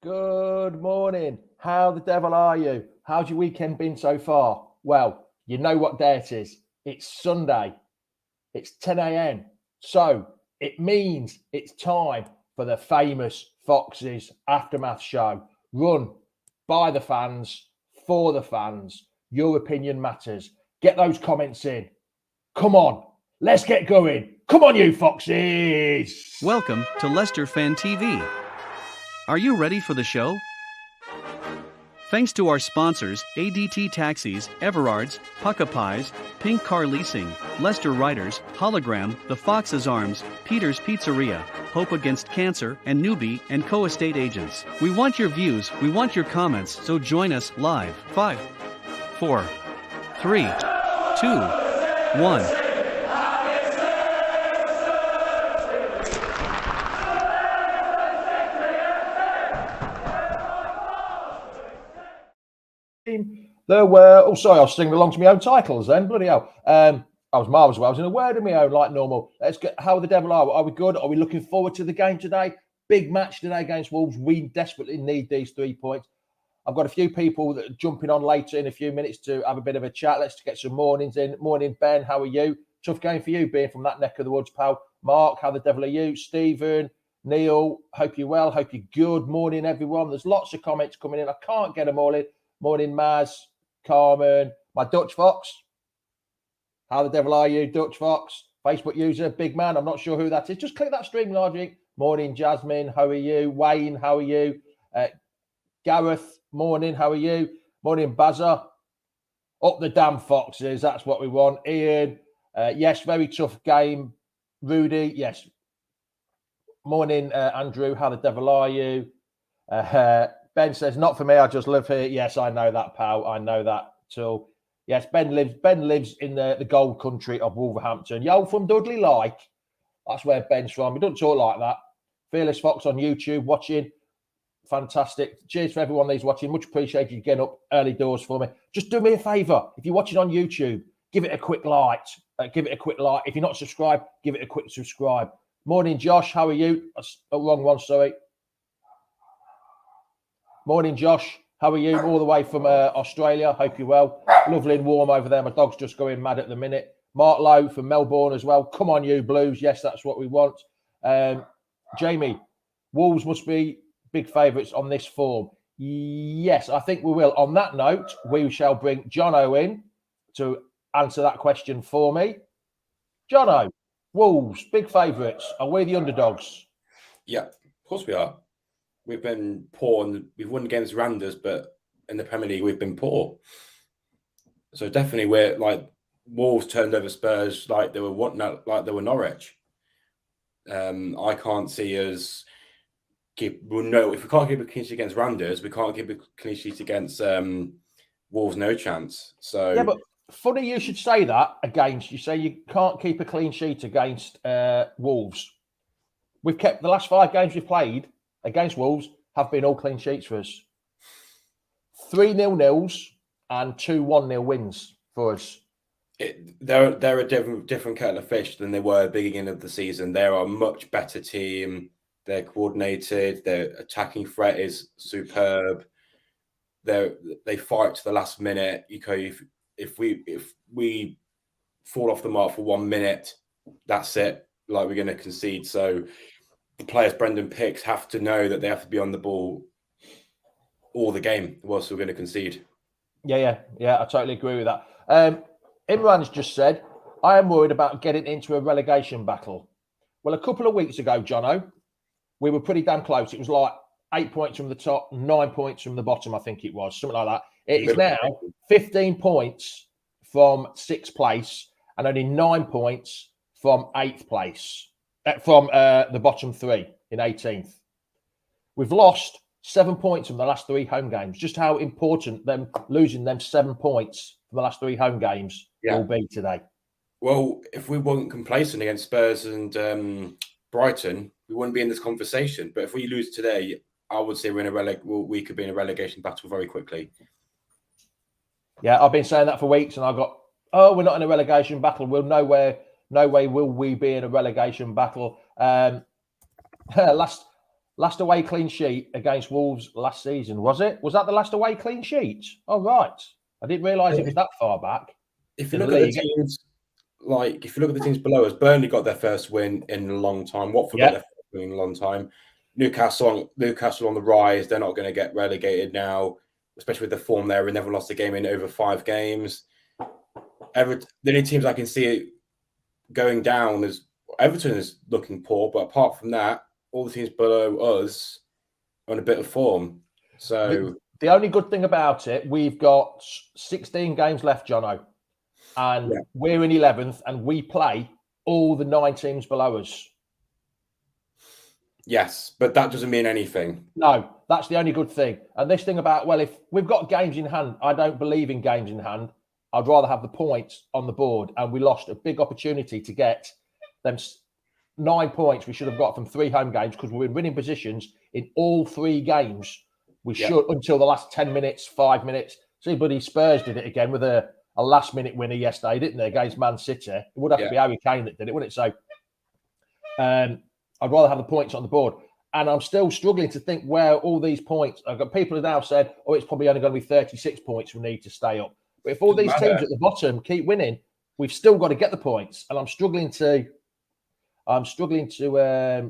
Good morning. How the devil are you? How's your weekend been so far? Well, you know what day it is. It's Sunday. It's 10 a.m. So it means it's time for the famous Foxes Aftermath Show. Run by the fans, for the fans. Your opinion matters. Get those comments in. Come on, let's get going. Come on, you Foxes. Welcome to Leicester Fan TV. Are you ready for the show? Thanks to our sponsors, ADT Taxis, Everards, Pukka Pies, Pink Car Leasing, Leicester Riders, Hollogram, The Fox's Arms, Peter's Pizzeria, Hope Against Cancer, and Newby Co estate agents. We want your views, we want your comments, so join us live. 5, 4, 3, 2, 1. There were, oh, sorry, I was singing along to my own titles then. Bloody hell. I was marvellous. I was in a word of my own, like normal. Let's get, how the devil are we? Are we good? Are we looking forward to the game today? Big match today against Wolves. We desperately need these 3 points. I've got a few people that are jumping on later in a few minutes to have a bit of a chat. Let's get some mornings in. Morning, Ben. How are you? Tough game for you, being from that neck of the woods, pal. Mark, how the devil are you? Stephen, Neil, hope you're well. Hope you're good. Morning, everyone. There's lots of comments coming in. I can't get them all in. Morning, Maz, Carmen, my Dutch Fox. How the devil are you, Dutch Fox? Facebook user, big man. I'm not sure who that is. Just click that stream logic. Morning, Jasmine. How are you? Wayne, how are you? Gareth, morning. How are you? Morning, Bazza. Up the damn Foxes. That's what we want. Ian, yes, very tough game. Rudy, yes. Morning, Andrew. How the devil are you? Ben says, not for me, I just live here. Yes, I know that, pal. I know that too. Yes, Ben lives in the gold country of Wolverhampton. Yo, from Dudley like. That's where Ben's from. He doesn't talk like that. Fearless Fox on YouTube, watching. Fantastic. Cheers for everyone that's watching. Much appreciated you getting up early doors for me. Just do me a favour. If you're watching on YouTube, give it a quick like. Give it a quick like. If you're not subscribed, give it a quick subscribe. Morning, Josh. How are you? That's the wrong one, sorry. Morning, Josh. How are you? All the way from Australia. Hope you're well. Lovely and warm over there. My dog's just going mad at the minute. Mark Lowe from Melbourne as well. Come on, you Blues. Yes, that's what we want. Jamie, Wolves must be big favourites on this form. Yes, I think we will. On that note, we shall bring Jono in to answer that question for me. Jono, Wolves, big favourites. Are we the underdogs? Yeah, of course we are. We've been poor and we've won against Randers, but in the Premier League we've been poor. So definitely we're like Wolves turned over Spurs like they were Norwich. I can't see us if we can't keep a clean sheet against Randers, we can't keep a clean sheet against Wolves, no chance. So yeah, but funny you should say that against you say you can't keep a clean sheet against Wolves. We've kept the last 5 games we've played against Wolves have been all clean sheets for us. 3 0-0s and 2 1-0 wins for us. They're a different kettle of fish than they were at the beginning of the season. They're a much better team. They're coordinated. Their attacking threat is superb. They fight to the last minute. If we fall off the mark for 1 minute, that's it. Like we're going to concede. So the players Brendan picks have to know that they have to be on the ball all the game, or else we're going to concede. Yeah, I totally agree with that. Imran's just said, I am worried about getting into a relegation battle. Well, a couple of weeks ago, Jono, we were pretty damn close. It was like 8 points from the top, 9 points from the bottom, I think it was, something like that. It is now 15 points from 6th place and only 9 points from 8th place, from the bottom 3 in 18th. We've lost 7 points from the last 3 home games. Just how important them losing them 7 points from the last 3 home games will be today. Well, if we weren't complacent against Spurs and Brighton, we wouldn't be in this conversation. But if we lose today, I would say we could be in a relegation battle very quickly. Yeah, I've been saying that for weeks, and I got, we're not in a relegation battle. We'll no way will we be in a relegation battle. Last Last away clean sheet against Wolves last season, was it? Was that the last away clean sheet? Oh, right. I didn't realise it was that far back. If you look at the teams, if you look at the teams below us, Burnley got their first win in a long time. Watford got their first win in a long time. Newcastle on the rise. They're not going to get relegated now, especially with the form there. We never lost a game in over 5 games. The only teams I can see going down is Everton is looking poor, but apart from that, all the teams below us are in a bit of form. So the only good thing about it, we've got 16 games left, Jono, and we're in 11th, and we play all the 9 teams below us. Yes, but that doesn't mean anything. No, that's the only good thing. And this thing about, well, if we've got games in hand, I don't believe in games in hand. I'd rather have the points on the board, and we lost a big opportunity to get them 9 points we should have got from 3 home games because we were in winning positions in all 3 games. We should until the last 10 minutes, 5 minutes. See, buddy, Spurs did it again with a last-minute winner yesterday, didn't they, against Man City? It would have to be Harry Kane that did it, wouldn't it? So I'd rather have the points on the board. And I'm still struggling to think where all these points... I've got people who now said, it's probably only going to be 36 points we need to stay up. But if all these teams at the bottom keep winning, we've still got to get the points. And I'm struggling to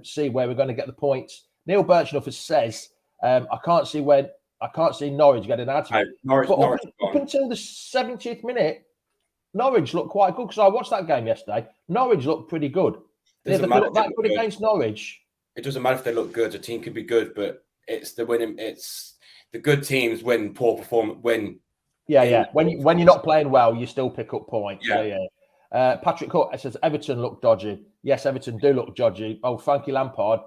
see where we're going to get the points. Neil Birchnough says, I can't see Norwich getting out of it. Norwich up until the 70th minute, Norwich looked quite good because I watched that game yesterday. Norwich looked pretty good. If they look that good against Norwich. It doesn't matter if they look good. A team could be good, but it's the winning. It's the good teams win. Poor performance win. Yeah. When you're not playing well, you still pick up points. Yeah. Patrick Court says Everton look dodgy. Yes, Everton do look dodgy. Oh, Frankie Lampard.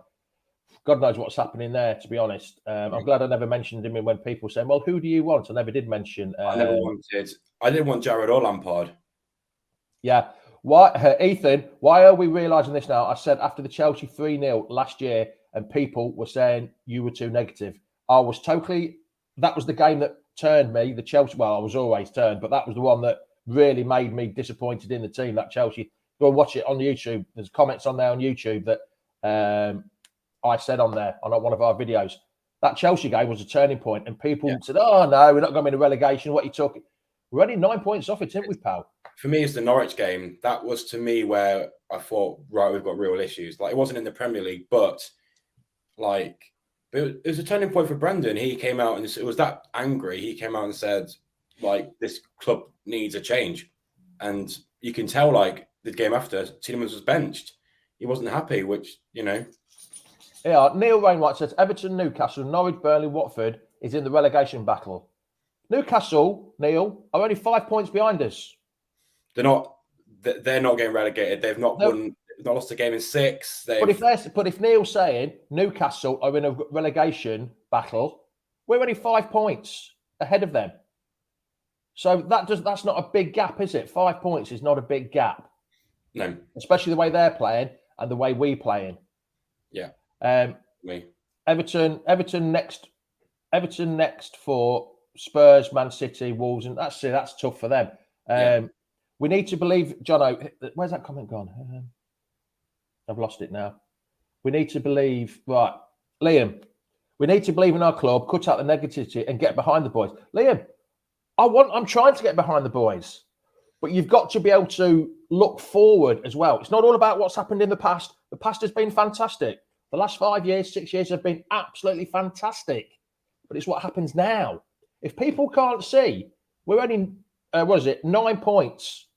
God knows what's happening there, to be honest. I'm glad I never mentioned him when people say, well, who do you want? I never did mention. I didn't want Jared or Lampard. Yeah. Why, Ethan, why are we realising this now? I said after the Chelsea 3-0 last year and people were saying you were too negative. That was the game that turned me, the Chelsea. Well, I was always turned, but that was the one that really made me disappointed in the team, that Chelsea. Go and watch it on YouTube. There's comments on there on YouTube that I said on there on one of our videos. That Chelsea game was a turning point, and people said, oh, no, we're not going to be in relegation. What are you talking? We're only 9 points off it, aren't we, pal? For me, it's the Norwich game. That was, to me, where I thought, right, we've got real issues. Like, it wasn't in the Premier League, but, it was a turning point for Brendan. He came out, and it was that angry. He came out and said, this club needs a change. And you can tell, the game after, Tielemans was benched. He wasn't happy, which, Yeah, Neil Wainwright says, Everton, Newcastle, Norwich, Burnley, Watford is in the relegation battle. Newcastle, Neil, are only 5 points behind us. They're not getting relegated. They've not won. They've not lost a game in 6. But if Neil's saying Newcastle are in a relegation battle, we're only 5 points ahead of them. So that's not a big gap, is it? 5 points is not a big gap. No. Especially the way they're playing and the way we're playing. Yeah. Everton next for Spurs, Man City, Wolves, and that's tough for them. We need to believe, Jono. Where's that comment gone? I've lost it now. We need to believe, right, Liam. We need to believe in our club, cut out the negativity, and get behind the boys. Liam, I'm trying to get behind the boys, but you've got to be able to look forward as well. It's not all about what's happened in the past. The past has been fantastic. The last 5 years, 6 years have been absolutely fantastic. But it's what happens now. If people can't see, we're only, 9 points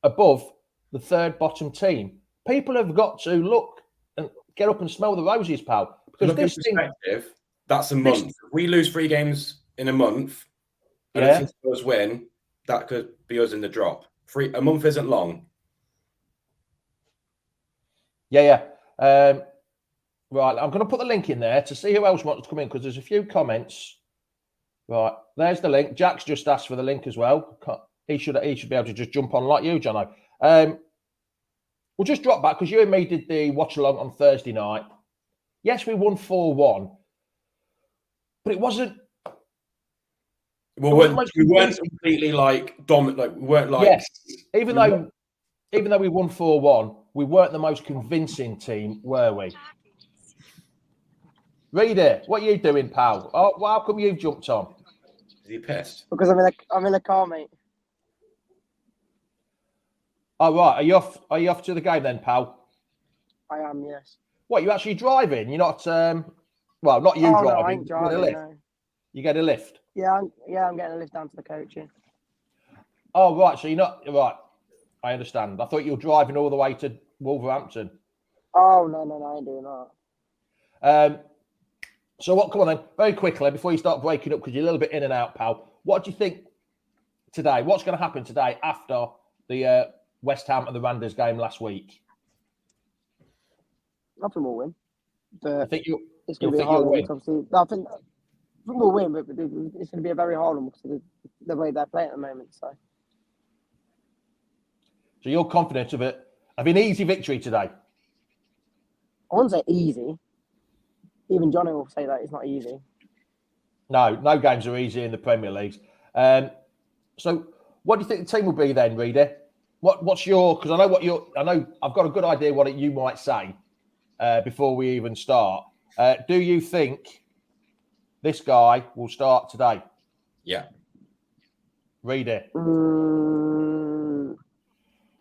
above the third bottom team. People have got to look and get up and smell the roses, pal. Because this perspective, that's a month. If we lose 3 games in a month, and if Spurs win, that could be us in the drop. A month isn't long. Yeah. Right, I'm going to put the link in there to see who else wants to come in because there's a few comments. Right, there's the link. Jack's just asked for the link as well. He should be able to just jump on like you, Jono. We'll just drop back because you and me did the watch along on Thursday night. Yes, we won 4-1, but it wasn't. We weren't completely dominant. We weren't yes. Even though we won 4-1, we weren't the most convincing team, were we? Reader, what are you doing, pal? Oh, well, how come you've jumped on? Is he pissed? Because I'm in a car, mate. Oh, right. Are you off to the game then, pal? I am, yes. What, you actually driving? You're not, well, not you Oh, driving. no, I ain't driving, no. You get a lift? Yeah, I'm getting a lift down to the coach, yeah. Oh, right. So you're not, right. I understand. I thought you were driving all the way to Wolverhampton. Oh, no, I ain't doing that. So what, come on then, very quickly, before you start breaking up, because you're a little bit in and out, pal. What do you think today? What's going to happen today after the West Ham and the Randers game last week? Nothing will win. I think it's going to be a hard one. Obviously, I think we'll win, but it's going to be a very hard one because of the way they're playing at the moment. So you're confident of an easy victory today? I wouldn't say easy. Even Johnny will say that it's not easy. No games are easy in the Premier League. So what do you think the team will be then, Reader? What's your? Because I know I've got a good idea what you might say before we even start. Do you think this guy will start today? Yeah. Reader.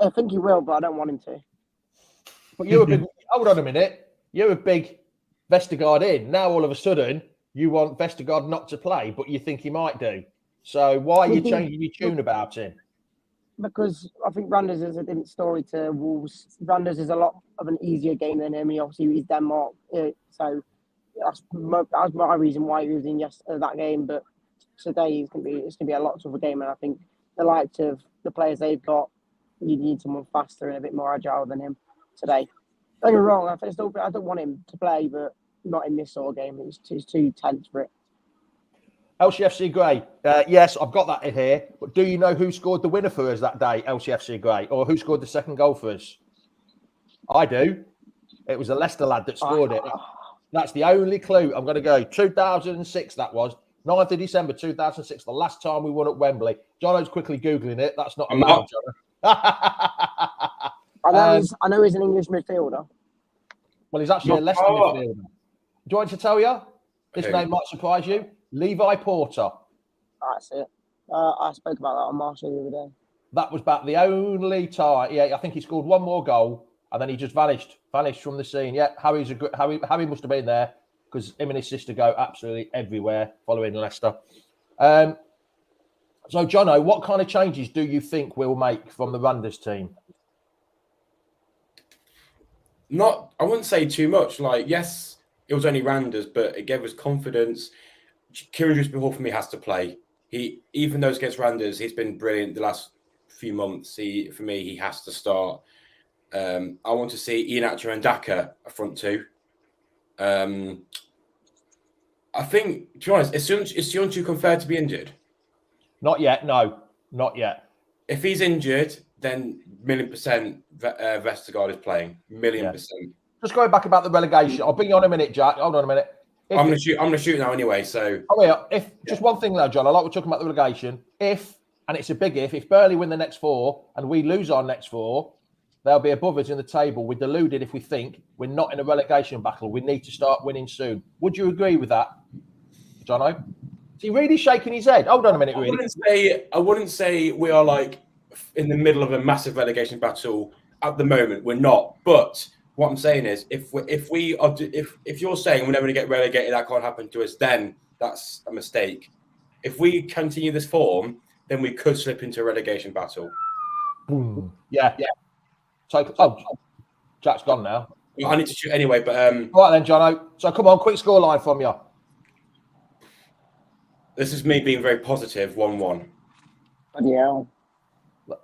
I think he will, but I don't want him to. But you're a big. Hold on a minute. You're a big Vestergaard in. Now all of a sudden you want Vestergaard not to play, but you think he might do. So why are you changing your tune about him? Because I think Randers is a different story to Wolves. Randers is a lot of an easier game than him. He obviously is Denmark, so that's my reason why he was in that game. But today it's going to be a lot tougher game, and I think the likes of the players they've got, you need someone faster and a bit more agile than him today. Don't get me wrong, I don't want him to play, but not in this sort of game. It's too tense for it. LCFC Grey. Yes, I've got that in here. But do you know who scored the winner for us that day, LCFC Grey? Or who scored the second goal for us? I do. It was a Leicester lad that scored it. That's the only clue. I'm going to go. 2006, that was. 9th of December 2006, the last time we won at Wembley. Jono's quickly Googling it. That's not allowed, Jono. I know he's an English midfielder. Well, he's actually a Leicester midfielder. Do you want me to tell you? This name might surprise you. Levi Porter. That's it. I spoke about that on Marshall the other day. That was about the only time. Yeah, I think he scored one more goal and then he just vanished from the scene. Yeah, Harry must have been there because him and his sister go absolutely everywhere following Leicester. So, Jono, what kind of changes do you think we'll make from the Randers team? I wouldn't say too much. Like, yes, it was only Randers, but it gave us confidence. Kieran Dewsbury for me has to play. Even though it's against Randers, he's been brilliant the last few months. For me, he has to start. I want to see Ian Atcher and Daka up front too. I think, to be honest, is Sionchu confirmed to be injured? Not yet. No, not yet. If he's injured, then 1,000,000% Vestergaard is playing. 1,000,000%. Just going back about the relegation. I'll bring you on a minute, Jack. Hold on a minute. I'm gonna shoot now anyway. So just one thing though, John. I like we're talking about the relegation. And it's a big if Burnley win the next 4 and we lose our next 4, they'll be above us in the table. We're deluded if we think we're not in a relegation battle. We need to start winning soon. Would you agree with that, Jono? Is he really shaking his head? Hold on a minute, really. I wouldn't say we are like in the middle of a massive relegation battle at the moment. We're not, but what I'm saying is, if you're saying we're never going to get relegated, that can't happen to us, then that's a mistake. If we continue this form, then we could slip into a relegation battle. Boom. Yeah. So, Jack's gone now. I need to shoot anyway, but all right then, Jono. So come on, quick scoreline from you. This is me being very positive. 1-1. Yeah.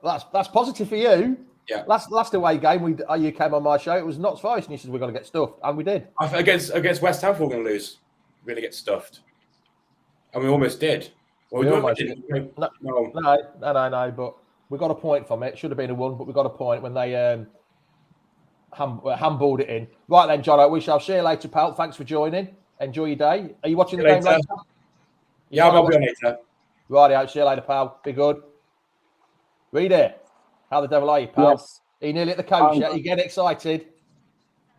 That's positive for you. Yeah. Last away game, you came on my show. It was Notts Forest, and you said we're going to get stuffed, and we did. Against West Ham, we're going to lose. We're going to get stuffed, and we almost did. Well, we almost did. No. But we got a point from it. Should have been a 1, but we got a point when they handballed it in. Right then, John. We shall see you later, pal. Thanks for joining. Enjoy your day. Are you watching the game later? Yeah, I'll be on later. Right, see you later, pal. Be good. Read it. How the devil are you, pal? Yes. Are you nearly at the coach yet? You get excited?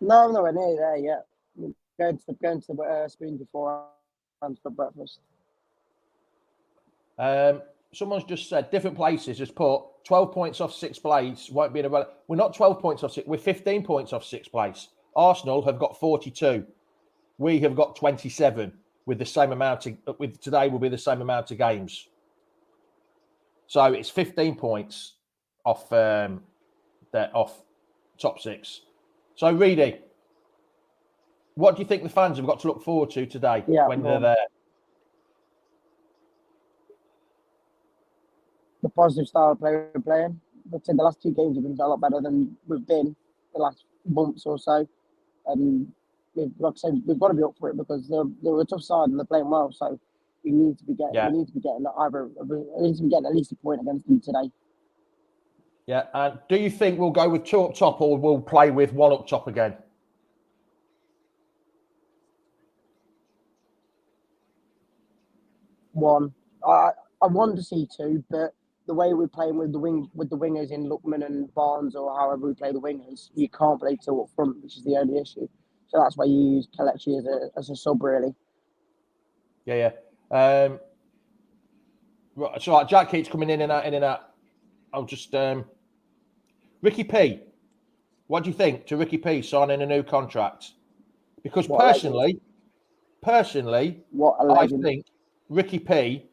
No, I'm nowhere near there yet. going to the spoon before and for breakfast. Someone's just said different places. Just put 12 points off sixth place. Won't be in a. We're not 12 points off sixth. We're 15 points off sixth place. Arsenal have got 42. We have got 27 with the same amount. With today will be the same amount of games. So it's 15 points off. Off top six. So Reedy, what do you think the fans have got to look forward to today when they're there? The positive style of play we're playing. I'd say the last 2 games have been a lot better than we've been the last months or so. And we've got to be up for it because they're a tough side and they're playing well. So we need to be getting at least a point against them today. Yeah, and do you think we'll go with 2 up top or we'll play with 1 up top again? One. I want to see 2, but the way we're playing with the wingers in Lookman and Barnes or however we play the wingers, you can't play 2 up front, which is the only issue. So that's why you use Kelechi as a sub, really. Yeah. Right, so Jack keeps coming in and out. I'll just Ricky P. What do you think to Ricky P signing a new contract? Because personally, I think Ricky P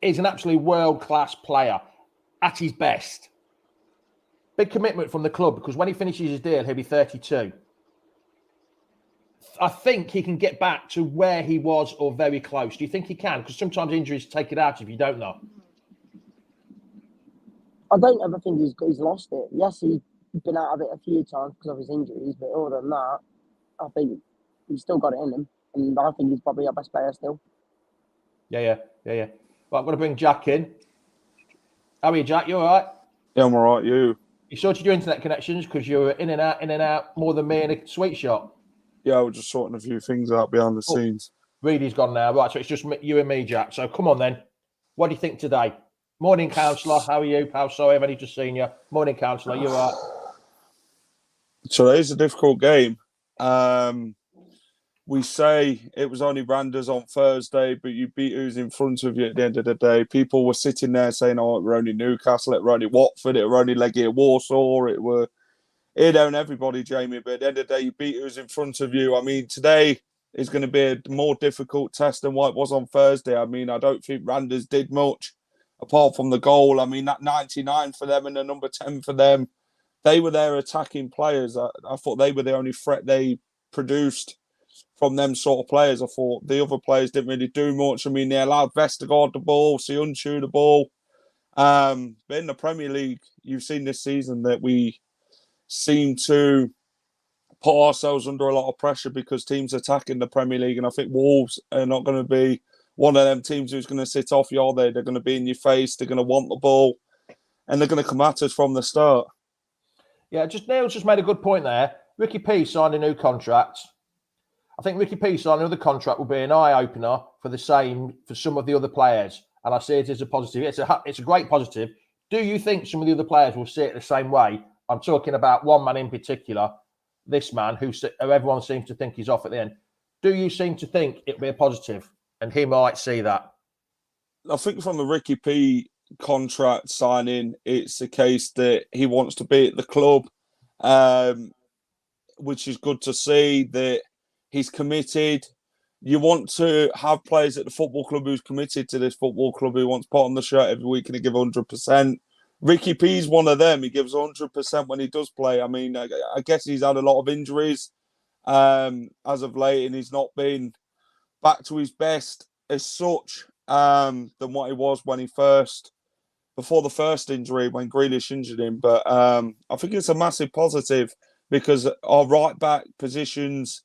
is an absolutely world-class player at his best. Big commitment from the club because when he finishes his deal, he'll be 32. I think he can get back to where he was or very close. Do you think he can? Because sometimes injuries take it out if you don't know. I don't ever think he's lost it. Yes, he's been out of it a few times because of his injuries, but other than that, I think he's still got it in him. And I think he's probably our best player still. Yeah. Right, I'm going to bring Jack in. How are you, Jack? You all right? Yeah, I'm all right. You sorted your internet connections because you're in and out more than me in a sweet shop. Yeah, I was just sorting a few things out behind the scenes. Reedy's gone now. Right, so it's just you and me, Jack. So come on then. What do you think today? Morning, counsellor. How are you, pal? Sorry, I've only just seen you. Morning, counsellor. You all right? Today's a difficult game. We say it was only Randers on Thursday, but you beat who's in front of you at the end of the day. People were sitting there saying, oh, it were only Newcastle, it were only Watford, it were only Legia Warsaw, it were on everybody, Jamie. But at the end of the day, you beat who's in front of you. I mean, today is going to be a more difficult test than what it was on Thursday. I mean, I don't think Randers did much apart from the goal. I mean, that 99 for them and the number 10 for them, they were their attacking players. I thought they were the only threat they produced from them sort of players. I thought the other players didn't really do much. I mean, they allowed Vestergaard the ball, Sionchu the ball. But in the Premier League, you've seen this season that we seem to put ourselves under a lot of pressure because teams attacking the Premier League. And I think Wolves are not going to be one of them teams who's going to sit off you, are they? They're going to be in your face. They're going to want the ball. And they're going to come at us from the start. Yeah, Neil's just made a good point there. Ricky P signed a new contract. I think Ricky P signing another contract will be an eye-opener for some of the other players. And I see it as a positive. It's a great positive. Do you think some of the other players will see it the same way? I'm talking about one man in particular, this man who everyone seems to think he's off at the end. Do you seem to think it'll be a positive and he might see that? I think from the Ricky P contract signing, it's a case that he wants to be at the club, which is good to see that he's committed. You want to have players at the football club who's committed to this football club, who wants to put on the shirt every week and he give 100%. Ricky P's one of them. He gives 100% when he does play. I mean, I guess he's had a lot of injuries as of late, and he's not been back to his best as such than what he was when before the first injury, when Grealish injured him. But I think it's a massive positive because our right back positions,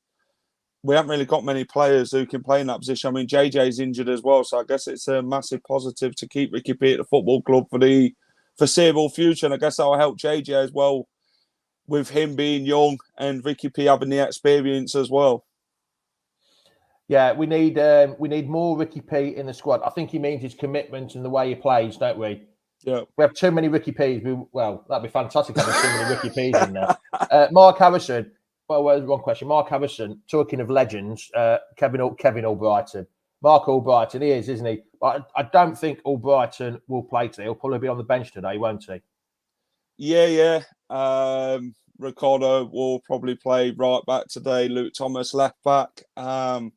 we haven't really got many players who can play in that position. I mean, JJ's injured as well, so I guess it's a massive positive to keep Ricky P at the football club for the foreseeable future. And I guess that will help JJ as well, with him being young and Ricky P having the experience as well. Yeah, we need more Ricky P in the squad. I think he means his commitment and the way he plays, don't we? Yeah. We have too many Ricky Ps. Well, that'd be fantastic having too many Ricky Ps in there. Mark Harrison, well, one question. Mark Harrison, talking of legends, Kevin Albrighton. Mark Albrighton, he is, isn't he? But I don't think Albrighton will play today. He'll probably be on the bench today, won't he? Yeah. Ricardo will probably play right back today. Luke Thomas left back. Daniel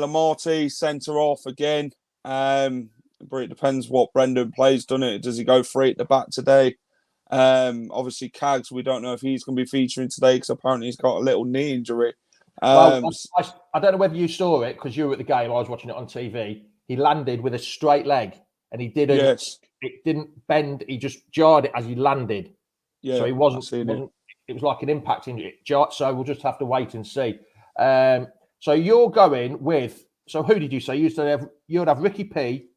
Amati centre off again. But it depends what Brendan plays, doesn't it? Does he go free at the back today? Obviously, Cags, we don't know if he's going to be featuring today because apparently he's got a little knee injury. Well, I don't know whether you saw it because you were at the game. I was watching it on TV. He landed with a straight leg and he didn't. Yes. It didn't bend. He just jarred it as he landed. Yeah, so he wasn't. It was like an impact injury. So we'll just have to wait and see. So you're going with. So who did you say you'd have Ricky P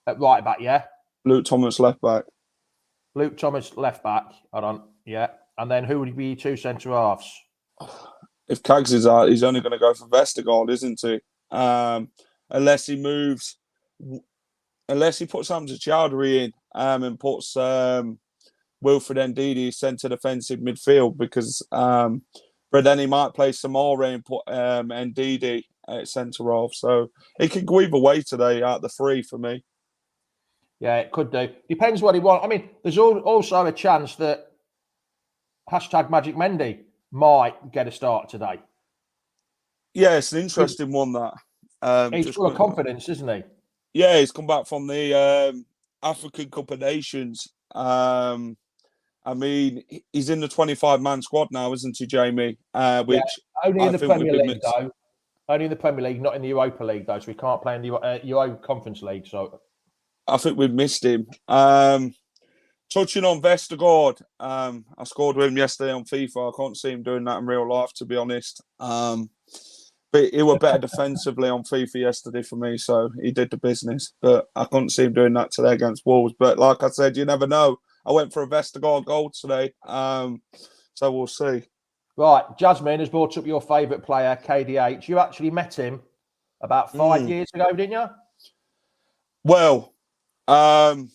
at right back? Yeah. Luke Thomas left back. Luke Thomas left back. Hold on. Yeah. And then who would be your two centre halves? If Cags is out, he's only going to go for Vestergaard, isn't he? Unless he moves, unless he puts Hamza Chowdhury in and puts Wilfred Ndidi centre defensive midfield, because but then he might play Samara and put Ndidi at centre half. So it could go either way today out the three for me. Yeah, it could do. Depends what he wants. I mean, there's also a chance that #Magic Mendy might get a start today. Yeah, it's an interesting one, that. He's full of confidence, isn't he? Yeah, he's come back from the African Cup of Nations. I mean, he's in the 25-man squad now, isn't he, Jamie? Which only in the Premier League, though. Only in the Premier League, not in the Europa League, though. So we can't play in the Euro Conference League. So I think we've missed him. Touching on Vestergaard, I scored with him yesterday on FIFA. I can't see him doing that in real life, to be honest. But he was better defensively on FIFA yesterday for me, so he did the business. But I couldn't see him doing that today against Wolves. But like I said, you never know. I went for a Vestergaard goal today, so we'll see. Right, Jasmine has brought up your favourite player, KDH. You actually met him about 5 years ago, didn't you? Well, I've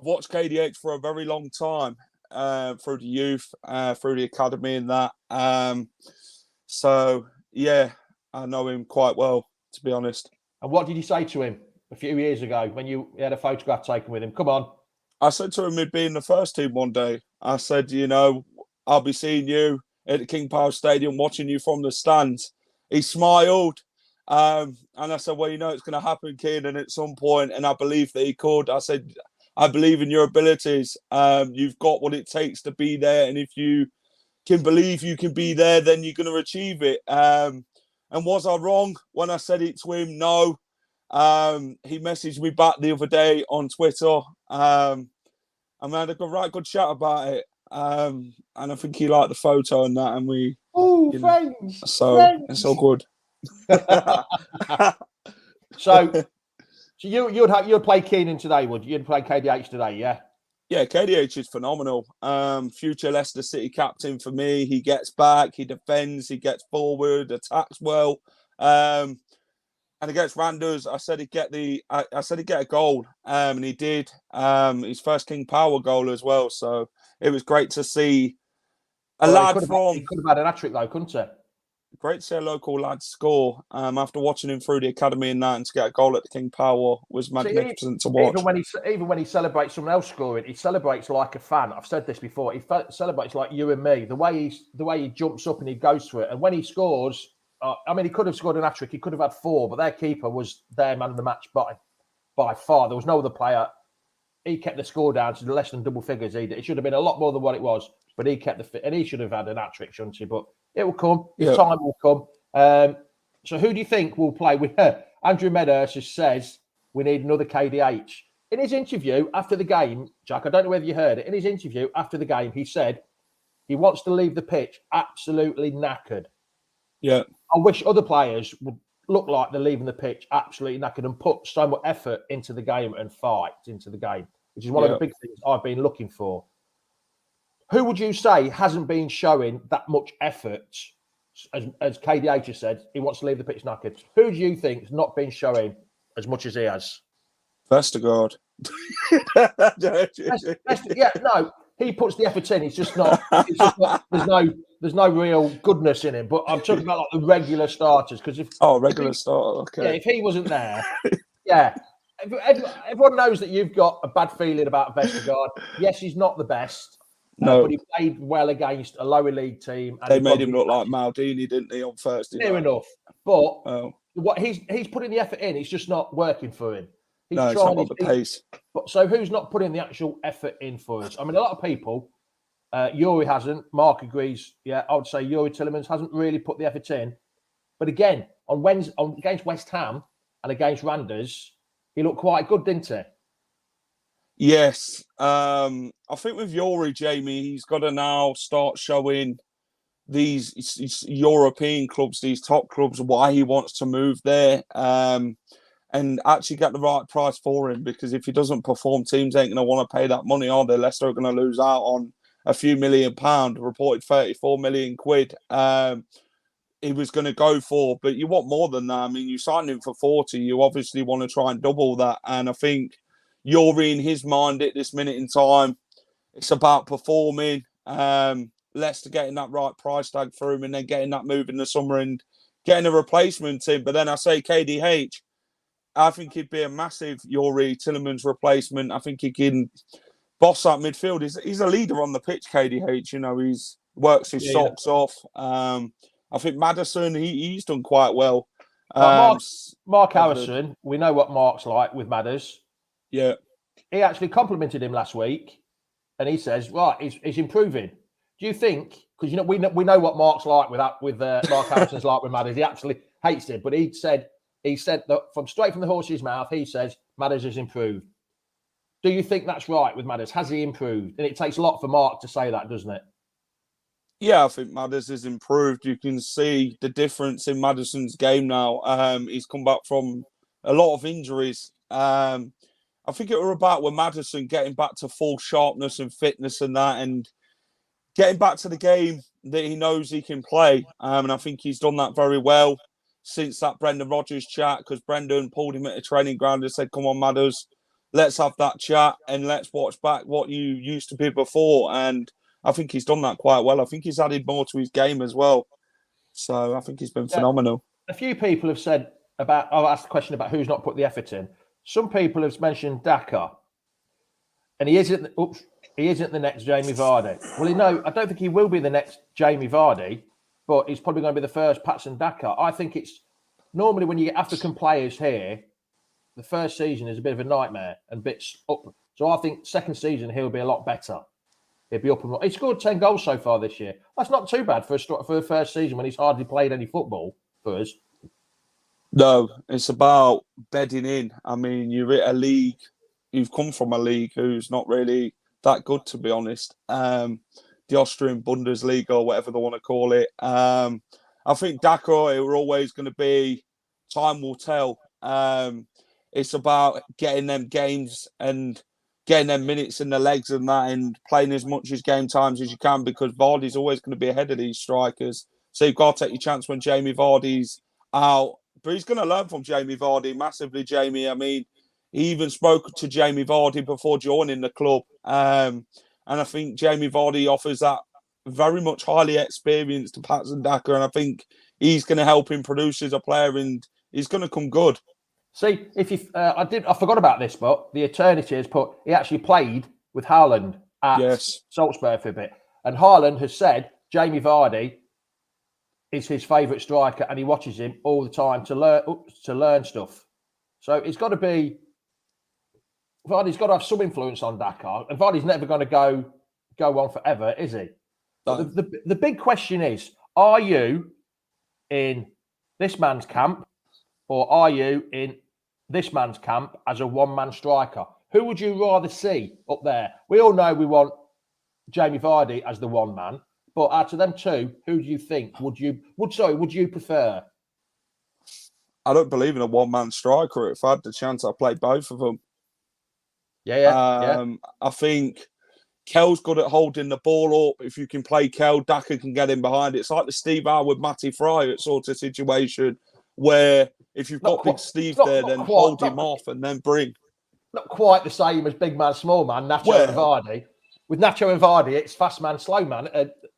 watched KDH for a very long time, through the youth, through the academy and that. So, yeah, I know him quite well, to be honest. And what did you say to him a few years ago when you had a photograph taken with him? Come on. I said to him he'd be in the first team one day. I said, I'll be seeing you at the King Power Stadium, watching you from the stands. He smiled. And I said, well, it's going to happen, Keenan, at some point. And I believe that he could. I said, I believe in your abilities. You've got what it takes to be there. And if you can believe you can be there, then you're going to achieve it. And was I wrong when I said it to him? No. He messaged me back the other day on Twitter. And we had a good chat about it. And I think he liked the photo and that. And we... Oh, friends! So friends. It's all good. So you'd play Keenan today, would you? You'd play KDH today, yeah? Yeah, KDH is phenomenal. Future Leicester City captain for me. He gets back, he defends, he gets forward, attacks well. And against Randers, I said he'd get a goal, and he did. His first King Power goal as well. So it was great to see a lad from. He could have had an hat-trick though, couldn't he? Great to see a local lad score. After watching him through the academy and that, and to get a goal at the King Power was magnificent to watch. Even when he celebrates someone else scoring, he celebrates like a fan. I've said this before. He celebrates like you and me. The way he jumps up and he goes for it, and when he scores. He could have scored an hat-trick. He could have had 4, but their keeper was their man of the match by far. There was no other player. He kept the score down to less than double figures. It should have been a lot more than what it was, but he kept and he should have had an hat-trick, shouldn't he? But it will come. His time will come. So who do you think will play with her? Andrew Medhurst says we need another KDH. In his interview after the game, Jack, I don't know whether you heard it. In his interview after the game, he said he wants to leave the pitch absolutely knackered. Yeah. I wish other players would look like they're leaving the pitch absolutely knackered and put so much effort into the game and fight into the game, which is one of the big things I've been looking for. Who would you say hasn't been showing that much effort? As KDH has said, he wants to leave the pitch knackered. Who do you think has not been showing as much as he has? Vestergaard. he puts the effort in. It's just not. It's just not there's no real goodness in him. But I'm talking about like the regular starters because regular starter. Okay. Yeah, if he wasn't there, yeah. Everyone knows that you've got a bad feeling about Vestergaard. Yes, he's not the best. No, but he played well against a lower league team. And they made him look like Maldini, didn't they, on Thursday night? Fair enough. But what he's putting the effort in, it's just not working for him. He's it's not on the pace. But so who's not putting the actual effort in for us? I mean, a lot of people, Yuri hasn't. Mark agrees. Yeah, I would say Yuri Tillemans hasn't really put the effort in. But again, against West Ham and against Randers, he looked quite good, didn't he? Yes. I think with Yuri, Jamie, he's got to now start showing these European clubs, these top clubs, why he wants to move there. And actually get the right price for him, because if he doesn't perform, teams ain't going to want to pay that money, are they? Leicester are going to lose out on a few £1 million, reported 34 million quid. He was going to go for, but you want more than that. I mean, you signed him for 40. You obviously want to try and double that. And I think Yuri, in his mind at this minute in time, it's about performing. Leicester getting that right price tag for him and then getting that move in the summer and getting a replacement in. But then I say KDH, I think he'd be a massive Yuri Tillemans replacement. I think he can boss that midfield. He's a leader on the pitch, KDH. You know, he's works his socks off. I think Maddison, he's done quite well. Mark Harrison, we know what Mark's like with Madders. Yeah. He actually complimented him last week, and he says, right, he's improving. Do you think, because you know we know what Mark's like with Mark Harrison's like with Madders. He actually hates it, but he said that from straight from the horse's mouth, he says Madders has improved. Do you think that's right with Madders? Has he improved? And it takes a lot for Mark to say that, doesn't it? Yeah, I think Madders has improved. You can see the difference in Maddison's game now. He's come back from a lot of injuries. I think it was about with Maddison getting back to full sharpness and fitness and that, and getting back to the game that he knows he can play. And I think he's done that very well since that Brendan Rodgers chat, because Brendan pulled him at a training ground and said, come on, Madders, let's have that chat and let's watch back what you used to be before. And I think he's done that quite well. I think he's added more to his game as well. So I think he's been phenomenal. A few people have said I've asked the question about who's not put the effort in. Some people have mentioned Daka, and he isn't the next Jamie Vardy. Well, no, I don't think he will be the next Jamie Vardy, but he's probably going to be the first Patson Daka. I think it's normally when you get African players here, the first season is a bit of a nightmare and bits up. So I think second season he'll be a lot better. He'll be up and he scored 10 goals so far this year. That's not too bad for the first season when he's hardly played any football for us. No, it's about bedding in. I mean, you're at a league, you've come from a league who's not really that good, to be honest. The Austrian Bundesliga or whatever they want to call it. I think Dakar, we're always going to be, time will tell. It's about getting them games and getting them minutes in the legs and that, and playing as much as game times as you can, because Vardy's always going to be ahead of these strikers. So you've got to take your chance when Jamie Vardy's out. But he's going to learn from Jamie Vardy massively, Jamie. I mean, he even spoke to Jamie Vardy before joining the club. And I think Jamie Vardy offers that very much highly experienced to Patson Daka. And I think he's going to help him produce as a player, and he's going to come good. See, I forgot about this, but the eternity has put, he actually played with Haaland at Salzburg for a bit. And Haaland has said Jamie Vardy is his favourite striker, and he watches him all the time to learn stuff. So it's got to be, Vardy's got to have some influence on Dakar, and Vardy's never going to go on forever, is he? No. The big question is, are you in this man's camp, or are you in this man's camp as a one-man striker? Who would you rather see up there? We all know we want Jamie Vardy as the one man, but out of them two, who do you think would you prefer? I don't believe in a one-man striker. If I had the chance, I'd play both of them. Yeah. I think Kel's good at holding the ball up. If you can play Kel, Daka can get in behind. It's like the Steve Howe with Matty Fry sort of situation, where if you've got Big Steve there, then hold him off and then bring. Not quite the same as big man, small man, Nacho and Vardy. with Nacho and Vardy, it's fast man, slow man.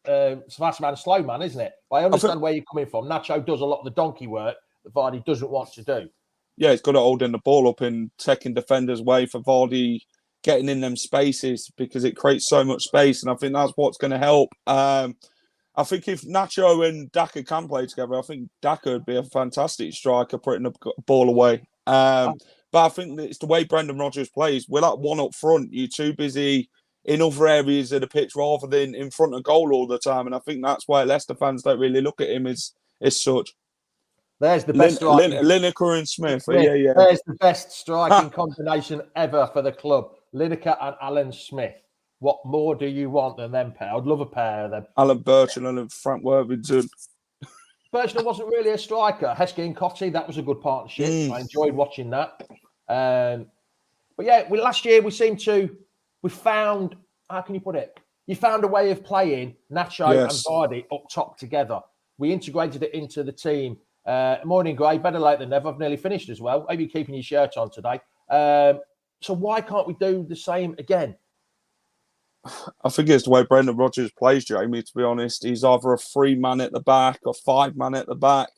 It's fast man, slow man, isn't it? But I understand where you're coming from. Nacho does a lot of the donkey work that Vardy doesn't want to do. Yeah, he's got to hold in the ball up and taking defenders away for Vardy getting in them spaces because it creates so much space. And I think that's what's going to help. I think if Nacho and Daka can play together, I think Daka would be a fantastic striker putting the ball away. But I think it's the way Brendan Rodgers plays. We're like one up front. You're too busy in other areas of the pitch rather than in front of goal all the time. And I think that's why Leicester fans don't really look at him as such. There's the best striking. Lineker and Smith. Yeah. There's the best striking combination ever for the club. Lineker and Alan Smith. What more do you want than them pair? I'd love a pair of them. Alan Birchall and Frank Worthington. Birchall wasn't really a striker. Heskey and Cottee, that was a good partnership. I enjoyed watching that. But yeah, last year we found, how can you put it? You found a way of playing Nacho and Vardy up top together. We integrated it into the team. Morning, Gray, better late than never. I've nearly finished as well. Maybe you're keeping your shirt on today. So why can't we do the same again? I think it's the way Brendan Rodgers plays, Jamie, to be honest. He's either a 3-man at the back or 5-man at the back.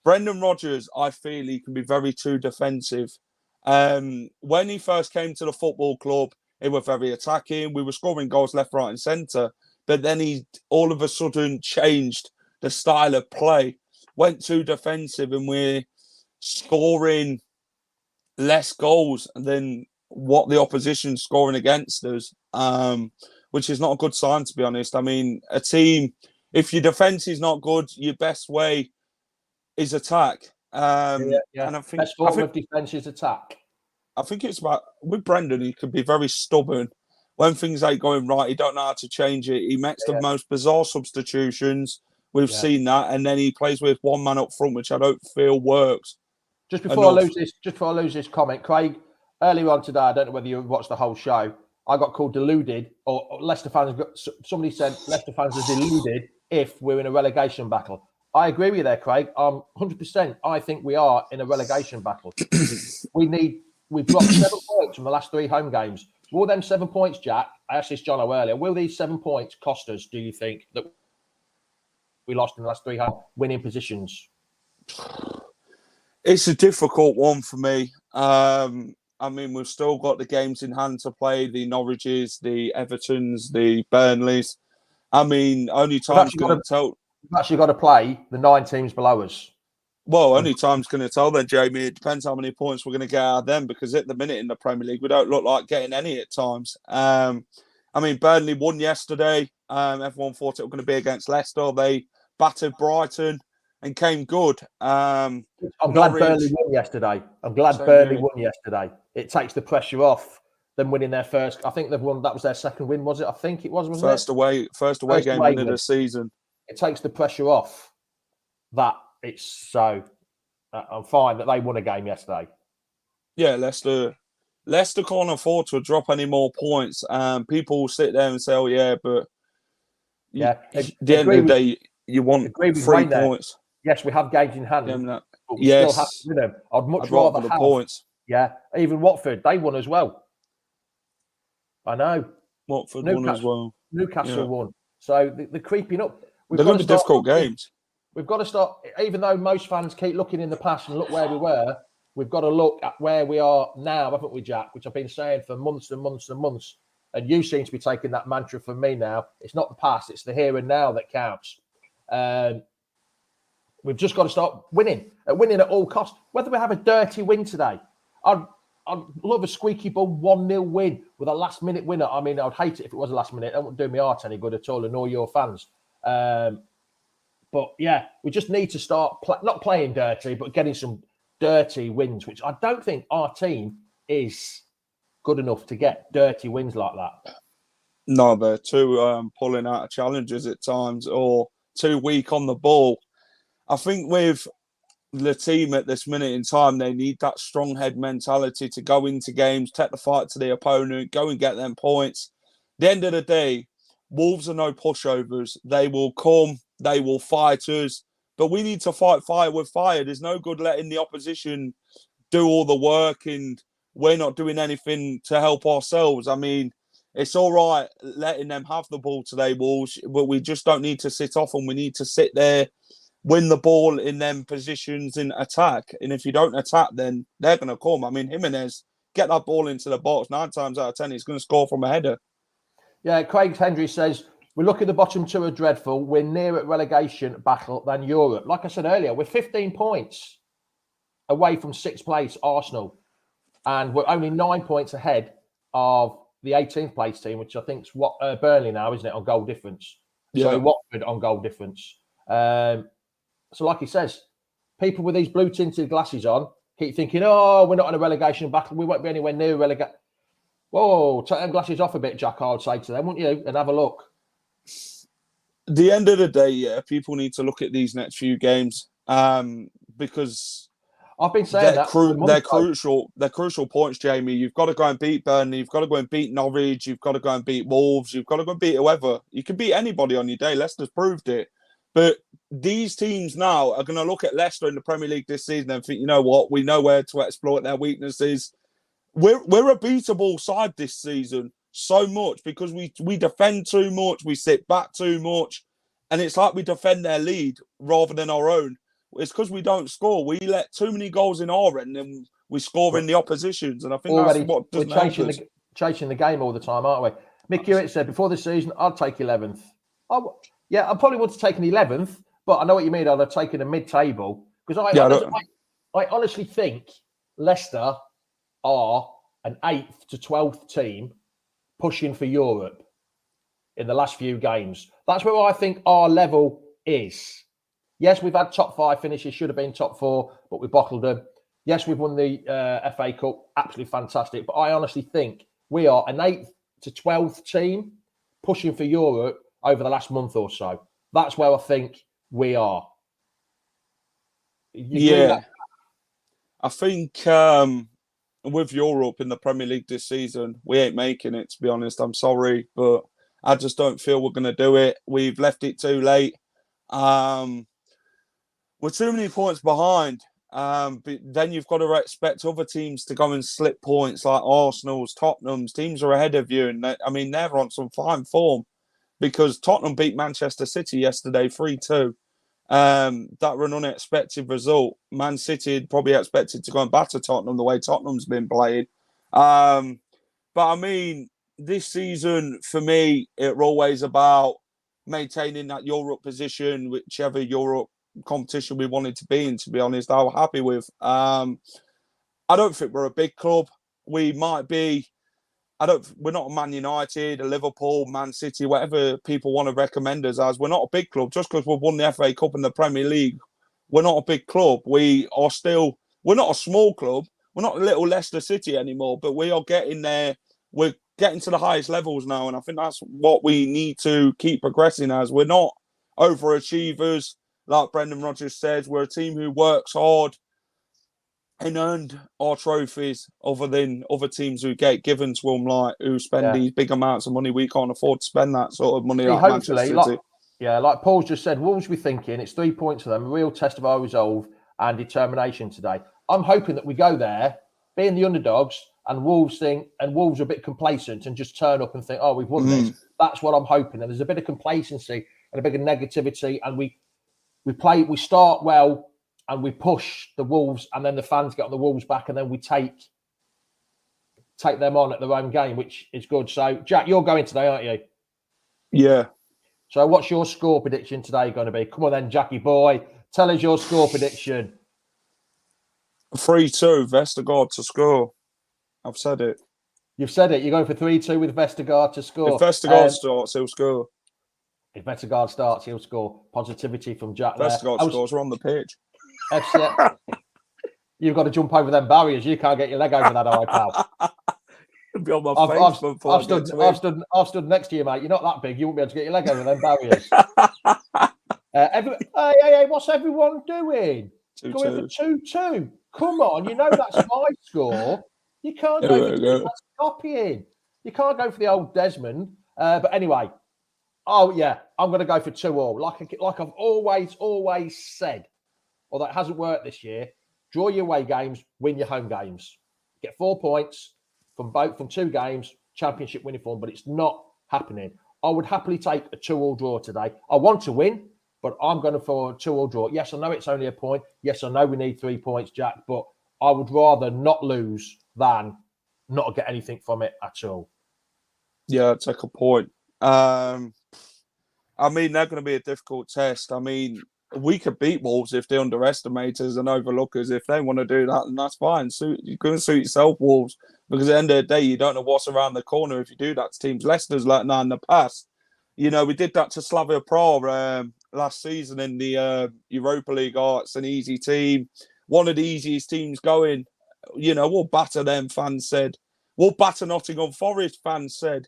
Brendan Rodgers, I feel he can be very too defensive. When he first came to the football club, he was very attacking. We were scoring goals left, right and centre. But then he all of a sudden changed the style of play, went too defensive, and we're scoring less goals than what the opposition's scoring against us, which is not a good sign, to be honest. I mean, a team, if your defence is not good, your best way is attack. And I think best form of defence is attack. I think it's about, with Brendan, he can be very stubborn. When things ain't going right, he don't know how to change it. He makes the most bizarre substitutions. We've seen that, and then he plays with one man up front, which I don't feel works. Just before I lose this comment, Craig, earlier on today, I don't know whether you watched the whole show, I got called deluded, or Leicester fans, somebody said Leicester fans are deluded if we're in a relegation battle. I agree with you there, Craig. 100%. I think we are in a relegation battle. We've dropped 7 points from the last 3 home games. Will them 7 points, Jack? I asked this Jono earlier. Will these 7 points cost us, do you think, that we lost in the last 3 home winning positions? It's a difficult one for me. I mean, we've still got the games in hand to play, the Norwiches, the Evertons, the Burnleys. I mean, only time's going to tell. We've actually got to play the 9 teams below us. Well, only time's going to tell then, Jamie. It depends how many points we're going to get out of them, because at the minute in the Premier League, we don't look like getting any at times. I mean, Burnley won yesterday. Everyone thought it was going to be against Leicester. They battered Brighton and came good. I'm glad Burnley won yesterday. It takes the pressure off them winning their first. I think they've won. That was their second win, was it? I think it was, wasn't it? First away game win of the season. It takes the pressure off that. It's so. I'm fine that they won a game yesterday. Yeah, Leicester can't afford to drop any more points. People will sit there and say, "Oh yeah," but at the end of the day, you want 3 points. Yes, we have games in hand. Yeah, but we still have to win them. I'd rather the have points. Yeah, even Watford, they won as well. I know. Watford won as well. Newcastle won. So they're creeping up. They're going to be difficult games. We've got to start, even though most fans keep looking in the past and look where we were, we've got to look at where we are now, haven't we, Jack? Which I've been saying for months and months and months. And you seem to be taking that mantra from me now. It's not the past, it's the here and now that counts. We've just got to start winning at all costs. Whether we have a dirty win today, I'd love a squeaky bum 1-0 win with a last-minute winner. I mean, I'd hate it if it was a last minute. That wouldn't do my heart any good at all, and all your fans. But yeah, we just need to start not playing dirty, but getting some dirty wins, which I don't think our team is good enough to get dirty wins like that. No, they're too pulling out of challenges at times, or too weak on the ball. I think with the team at this minute in time, they need that strong head mentality to go into games, take the fight to the opponent, go and get them points. At the end of the day, Wolves are no pushovers. They will come, they will fight us, but we need to fight fire with fire. There's no good letting the opposition do all the work and we're not doing anything to help ourselves. I mean, It's all right letting them have the ball today, Wolves, but we just don't need to sit off them. We need to sit there, win the ball in them positions in attack. And if you don't attack, then they're going to come. I mean, Jimenez, get that ball into the box. 9 times out of 10, he's going to score from a header. Yeah, Craig Hendry says, we look at the bottom two are dreadful. We're nearer relegation battle than Europe. Like I said earlier, we're 15 points away from 6th place, Arsenal. And we're only 9 points ahead of the 18th place team, which I think is what Burnley now, isn't it, on goal difference? Yeah. Sorry, Watford on goal difference. So like he says, people with these blue-tinted glasses on keep thinking, oh, we're not in a relegation battle. We won't be anywhere near relegation. Whoa, take them glasses off a bit, Jack, I would say to them, wouldn't you? And have a look. The end of the day, yeah, people need to look at these next few games because I've been saying they're crucial. They're crucial points, Jamie. You've got to go and beat Burnley. You've got to go and beat Norwich. You've got to go and beat Wolves. You've got to go and beat whoever. You can beat anybody on your day. Leicester's proved it. But these teams now are going to look at Leicester in the Premier League this season and think, you know what? We know where to exploit their weaknesses. We're a beatable side this season so much because we defend too much. We sit back too much. And it's like we defend their lead rather than our own. It's because we don't score. We let too many goals in our end and we score in the opposition's. And I think that's what doesn't help us. Chasing the game all the time, aren't we? Mick Hewitt said, before the season, I'd take 11th. Yeah, I probably would have taken 11th, but I know what you mean. I'd have taken a mid-table. Because I honestly think Leicester are an 8th to 12th team pushing for Europe in the last few games. That's where I think our level is. Yes, we've had top 5 finishes, should have been top 4, but we bottled them. Yes, we've won the FA Cup, absolutely fantastic. But I honestly think we are an 8th to 12th team pushing for Europe over the last month or so. That's where I think we are. I think with Europe in the Premier League this season, we ain't making it, to be honest. I'm sorry, but I just don't feel we're going to do it. We've left it too late. We're too many points behind. But then you've got to expect other teams to go and slip points like Arsenal's, Tottenham's. Teams are ahead of you. And they're on some fine form because Tottenham beat Manchester City yesterday 3-2. That were an unexpected result. Man City had probably expected to go and batter Tottenham the way Tottenham's been playing. But I mean, this season, for me, it's always about maintaining that Europe position, whichever Europe competition we wanted to be in, to be honest. I was happy with. I don't think we're a big club. We might be. We're not a Man United, a Liverpool, Man City, whatever people want to recommend us as. We're not a big club. Just because we've won the FA Cup and the Premier League, we're not a big club. We're not a small club. We're not a little Leicester City anymore, but we are getting there. We're getting to the highest levels now, and I think that's what we need to keep progressing as. We're not overachievers, like Brendan Rodgers says. We're a team who works hard and earned our trophies, other than other teams who get given to them, like who spend these big amounts of money. We can't afford to spend that sort of money like Manchester City. Like Paul's just said, Wolves be thinking it's 3 points for them, a real test of our resolve and determination today. I'm hoping that we go there, being the underdogs, and Wolves are a bit complacent and just turn up and think, oh, we've won this. That's what I'm hoping. And there's a bit of complacency and a bit of negativity, and we start well and we push the Wolves, and then the fans get on the Wolves back, and then we take them on at their own game, which is good. So, Jack, you're going today, aren't you? Yeah. So what's your score prediction today going to be? Come on then, Jackie boy. Tell us your score prediction. 3-2, Vestergaard to score. I've said it. You've said it. You're going for 3-2 with Vestergaard to score. If Vestergaard starts, he'll score. If Vestergaard starts, he'll score. Positivity from Jack there. Vestergaard scores. We're on the pitch. FC, you've got to jump over them barriers. You can't get your leg over that high, pal. Be on my face before I've stood next to you, mate. You're not that big. You won't be able to get your leg over them barriers. Hey, what's everyone doing? 2-2. Going for 2-2. Come on, you know that's my score. You can't go for that's copying. You can't go for the old Desmond. But anyway, I'm going to go for 2-2. Like I've always said, although it hasn't worked this year. Draw your away games, win your home games. Get 4 points from 2 games. championship winning form, but it's not happening. I would happily take a 2-2 draw today. I want to win, but I'm going for a 2-2 draw. Yes, I know it's only a point. Yes, I know we need 3 points, Jack, but I would rather not lose than not get anything from it at all. Yeah, take a point. I mean, they're going to be a difficult test. I mean, we could beat Wolves if they underestimate us and overlook us. If they want to do that, then that's fine. You're going to suit yourself, Wolves, because at the end of the day, you don't know what's around the corner if you do that to teams. Leicester's like that in the past. You know, we did that to Slavia Prague last season in the Europa League. Oh, it's an easy team. One of the easiest teams going. You know, we'll batter them, fans said. We'll batter Nottingham Forest, fans said.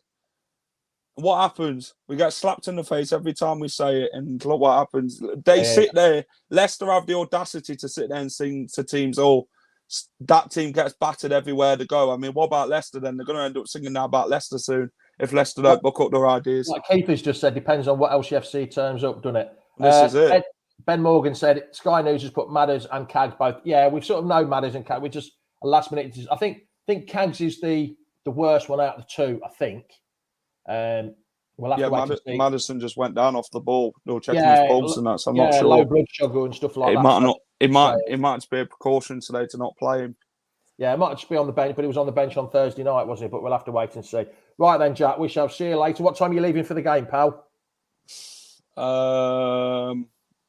What happens? We get slapped in the face every time we say it, and look what happens. They sit there. Leicester have the audacity to sit there and sing to teams, oh, that team gets battered everywhere they go. I mean, what about Leicester then? They're going to end up singing now about Leicester soon if Leicester don't buck up their ideas. Like Keith has just said, depends on what LCFC turns up, doesn't it? This is it. Ben Morgan said, Sky News has put Madders and Cags both. Yeah, we've sort of known Madders and Cags. We just a last minute. I think Cags is the worst one out of the two, I think. We'll have to wait to see. Madison just went down off the ball. They were checking his pulse and that, so I'm not sure. Low blood sugar and stuff like that. It might just be a precaution today to not play him. Yeah, it might just be on the bench, but he was on the bench on Thursday night, wasn't he? But we'll have to wait and see. Right then, Jack, we shall see you later. What time are you leaving for the game, pal? About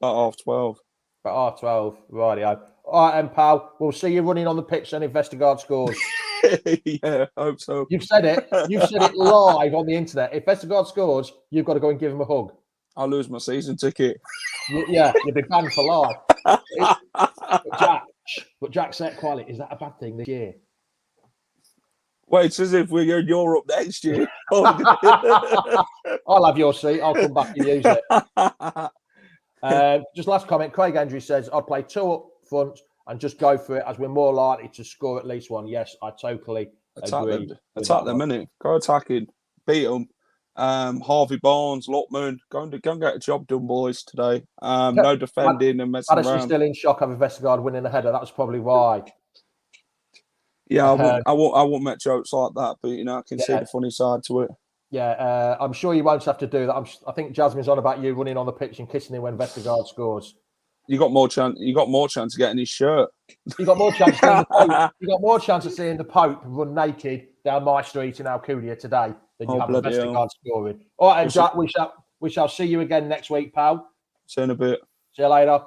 12:30. About 12:30. Rightio. All right, then, pal. We'll see you running on the pitch then if Vestergaard scores. Yeah, I hope so. You've said it. You've said it live on the internet. If Vestergaard scores, you've got to go and give him a hug. I'll lose my season ticket. Yeah, you'll be banned for life. But Jack set quality. Is that a bad thing this year? Wait, it's as if we're in Europe next year. I'll have your seat. I'll come back and use it. Just last comment. Craig Andrews says, I'd play 2 up front and just go for it as we're more likely to score at least one. Yes, I totally agree. Attack them, innit? Go attacking. Beat them. Harvey Barnes, Lockman, go and get a job done, boys, today. No defending and messing Madison's around. Still in shock over Vestergaard winning the header. That was probably why. Yeah, I won't make jokes like that, but, you know, I can see the funny side to it. Yeah, I'm sure you won't have to do that. I think Jasmine's on about you running on the pitch and kissing him when Vestergaard scores. You got more chance of getting his shirt. You got more chance. You got more chance of seeing the Pope run naked down my street in Alcúdia today than you have the Vestergaard scoring. All right, Jack, we shall see you again next week, pal. See you in a bit. See you later.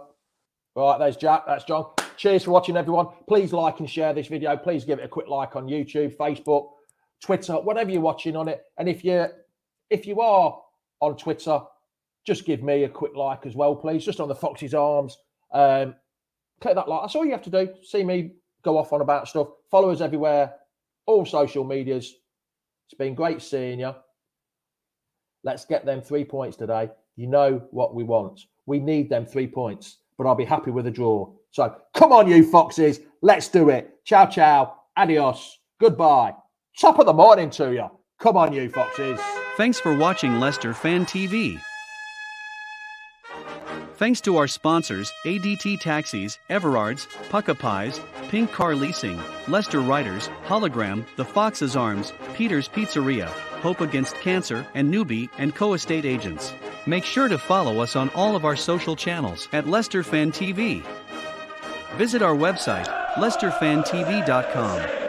All right, there's Jack. That's John. Cheers for watching, everyone. Please like and share this video. Please give it a quick like on YouTube, Facebook, Twitter, whatever you're watching on it. And if you are on Twitter, just give me a quick like as well, please. Just on the Fox's Arms. Click that like. That's all you have to do. See me go off on about stuff. Follow us everywhere. All social medias. It's been great seeing you. Let's get them 3 points today. You know what we want. We need them 3 points. But I'll be happy with a draw. So come on, you Foxes. Let's do it. Ciao, ciao. Adios. Goodbye. Top of the morning to you. Come on, you Foxes. Thanks for watching Leicester Fan TV. Thanks to our sponsors, ADT Taxis, Everards, Pukka Pies, Pink Car Leasing, Leicester Riders, Hollogram, The Fox's Arms, Peter's Pizzeria, Hope Against Cancer, and Newby Co estate agents. Make sure to follow us on all of our social channels at Leicester Fan TV. Visit our website, leicesterfantv.com.